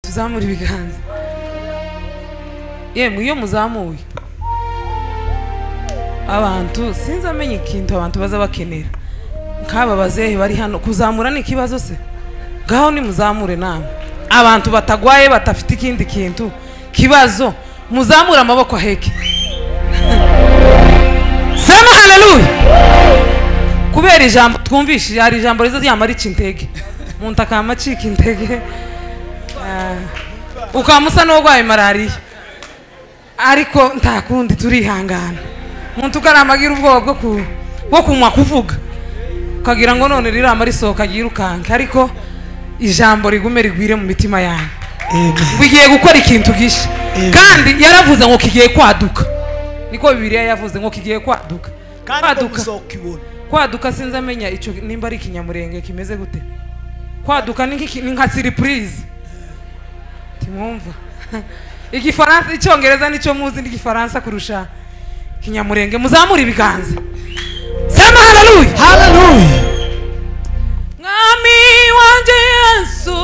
tuzamura ibiganza yemwe iyo muzamuye abantu sinzi amenye ikintu abantu baza bakenera nk'aba bazehe bari hano kuzamura ni ikibazo se ngaho ni muzamure namwe abantu batagwaye batafite ikindi kintu kibazo muzamura amaboko aheke sema haleluya kubera ijambo twumvishije hari ijambo riza ryamara ikintege muntu akamacika intege ukamusa n'ugwaye malariya ariko ntakundi turihangana muntu karamagira ubwoba bwo kumwa kuvuga ukagira ngo none rirama risohoka yirukanka ariko ijambo rigume rigwire mu mitima yanyu bigiye gukora ikintu gisha kandi yaravuze ngo kigiye kwaduka niko Bibiliya yavuze ngo kigiye kwaduka kwaduka sinzi amenya ico nimba ari ikinyamurenge kimeze gute kwaduka ni nka surprise timumva igifaransa icyongereza nico muzi n'igifaransa kurusha kinyamurenge muzamura ibiganza sema haleluya haleluya mwami wanje Yesu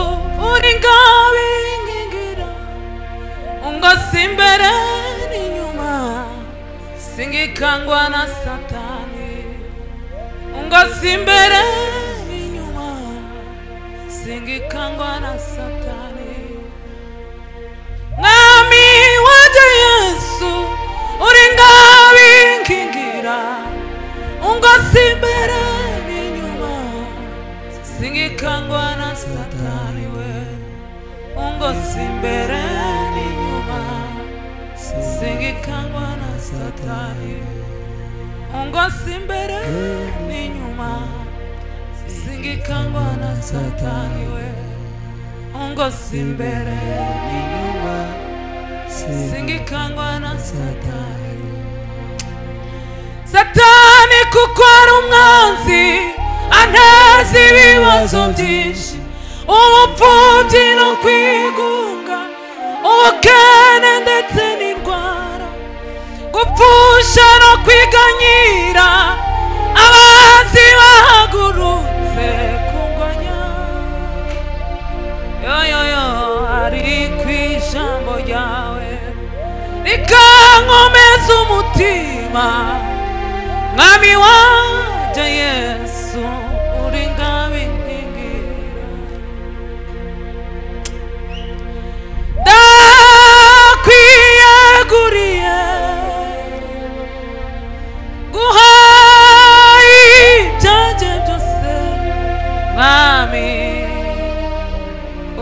uri ngabe nkingira ungasimbere n'inyuma singikangwa na satani ungasimbere n'inyuma singikangwa na satani mwami wanje Yesu uri ngabe nkingira ungasimbere n'inyuma singikangwa na satani we ungasimbere n'inyuma singikangwa na satani ungasimbere n'inyuma singikangwa na satani we ungasimbere n'inyuma singikangwa na satani satani kuko ari umwanzi anteza ibibazo byinshi ubupfubyi no kwigunga ubukene ndetse n'indwara gupfusha no kwiganyira abanzi bahagurutse kungwanya yoyoyo ari kw'ijambo ryawe rikankomeza umutima mwami wanje Yesu uri ngabe nkingira ndakwiyeguriye guhaye ibyanje byose mwami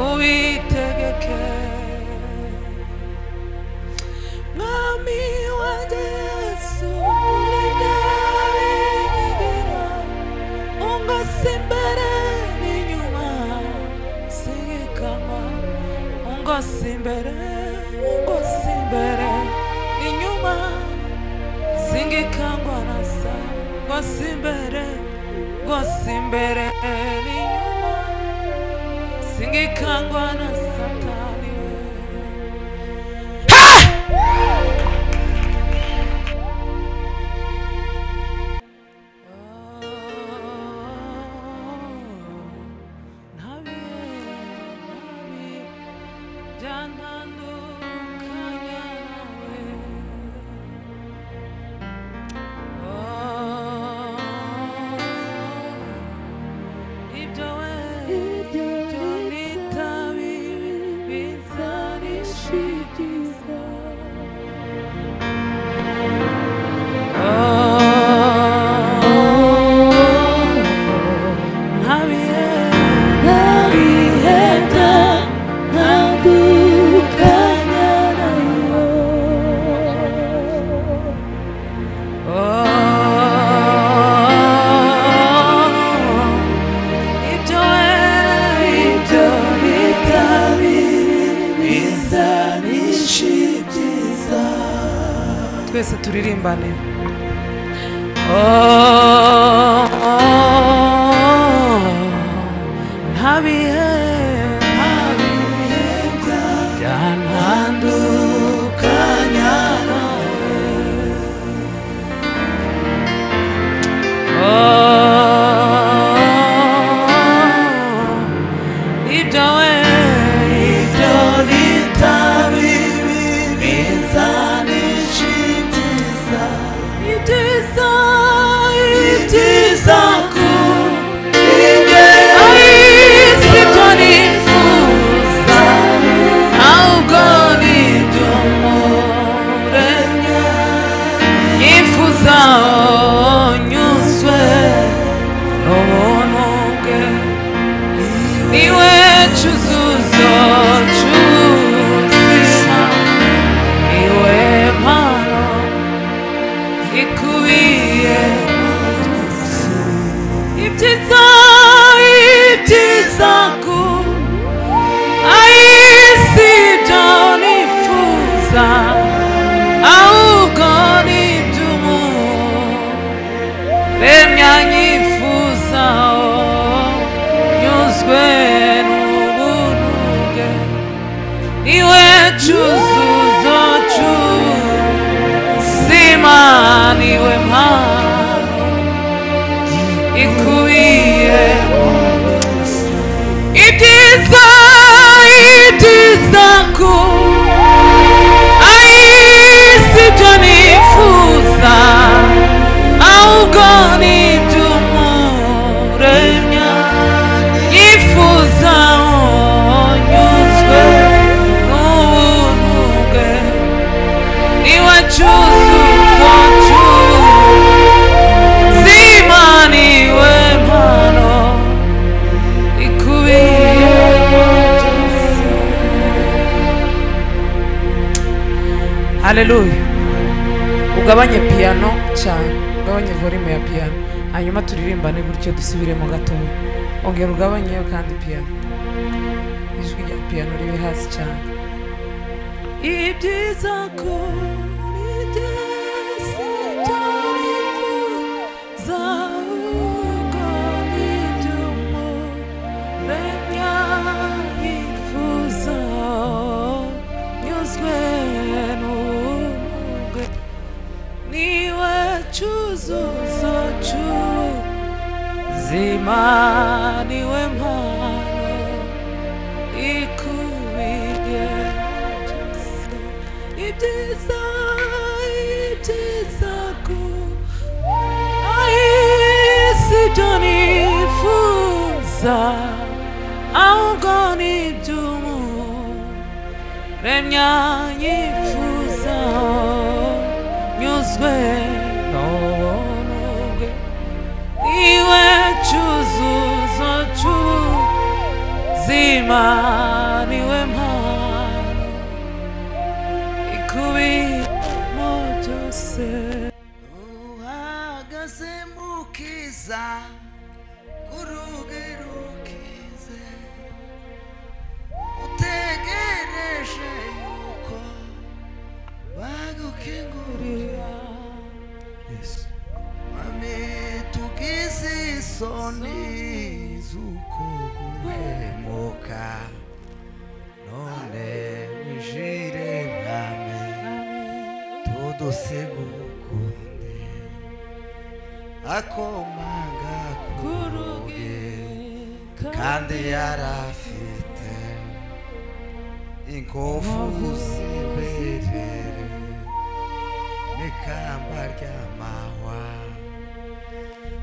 ubitegeke mwami wanje Yesu uri ngabe nkingira ungasimbere n'inyuma singikangwa ungasimbere n'inyuma singikangwa na sa ngasimbere n'inyuma singikangwa na satani twese turirimbane ntabihe byantandukanya nawe ibyo niwe cyuzuzo cy'ubuzima niwe mpano ikubiye ibyiza ko si byo nifuza ahubwo ni iby'umuremyi yifuza unyuzwe n'ubuntu bwe niwe cyuzuzo cy'ubuzima niwe mpano ikubiye haleluya. Ugabanye piano cyane, ugabanye volume ya piano, hanyuma turirimbane gutyo dusubiremo gatoya. Ongera ugabanyeyo kandi piano, ijwi rya piano ribe hasi cyane. Ibyiza ko cyuzuzo cy'ubuzima niwe mpano ikubiye byose ibyiza ko si byo nifuza ahubwo ni iby'umuremyi yifuza nyuzwe niwe cyuzuzo cy'ubuzima niwe mpano ikubiyemo byose uhagaze mu kiza k'urugi rukize utegereje yuko bagukingurira tugize isoni z'uko guhemuka none wijire mwami tudusegukunde akomanga kurugi kandi yarafite inkofu ziberere n'ikamba ry'amahwa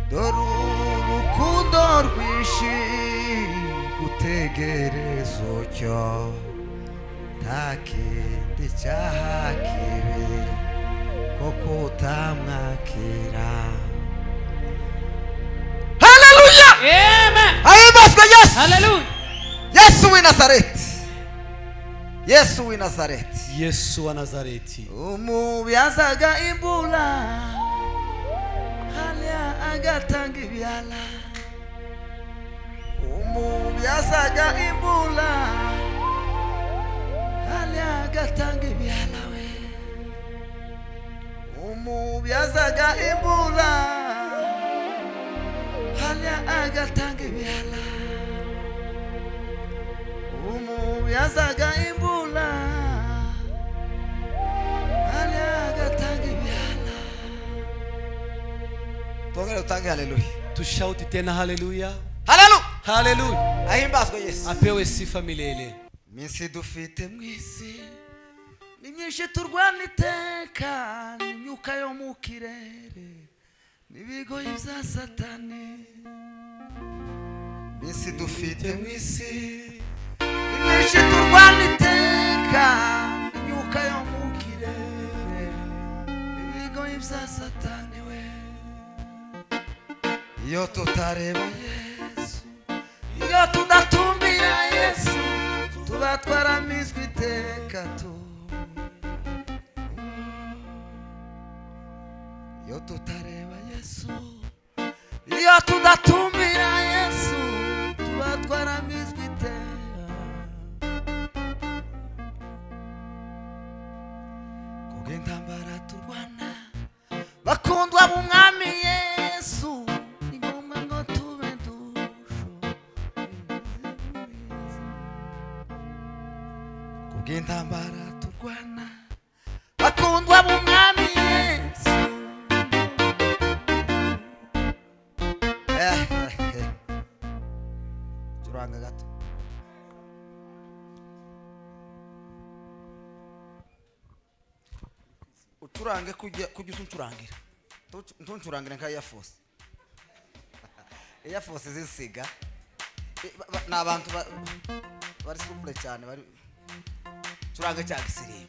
dore urukundo rwinshi gutegereza utyo nta kindi cyaha kibi ko kutamwakira. Haleluya! Amen! Ahimbazwe Yesu! Haleluya! Yesu w'i Nazareti! Yesu w'i Nazareti! Yesu wa Nazareti! Umubyazaga imbura agatanga ibyala umubyazaga imbura agatanga ibyala we umubyazaga imbura agatanga ibyala umubyazaga imbura agatanga ibyala. Tongera utange haleluya. Tushauti tena haleluya. Haleluya. Haleluya. Ahimbazwe Yesu. Apewe sifa milele. Minsi dufite mwisi ni myinshi turwana iteka n'imyuka yo mu kirere n'ibigoyi bya Satani. Minsi dufite mwisi ni myinshi turwana iteka n'imyuka yo mu kirere n'ibigoyi bya Satani we. Iyo tutareba Yesu, iyo tudatumbira Yesu, tuba twaramizwe iteka tu. Iyo tutareba Yesu, iyo tudatumbira Yesu, tuba twaramizwe iteka. Kuko intambara turwana bakundwa b'umwami Yesu. kubw'intambara turwana bakundwa b'umwami Yesu. Curanga gato. Ucurange kujya usuncurangira. Ntuncurangira nka Air Force. Air Force zisiga. N'abantu bari supure cyane bari curanga cya gisirimu.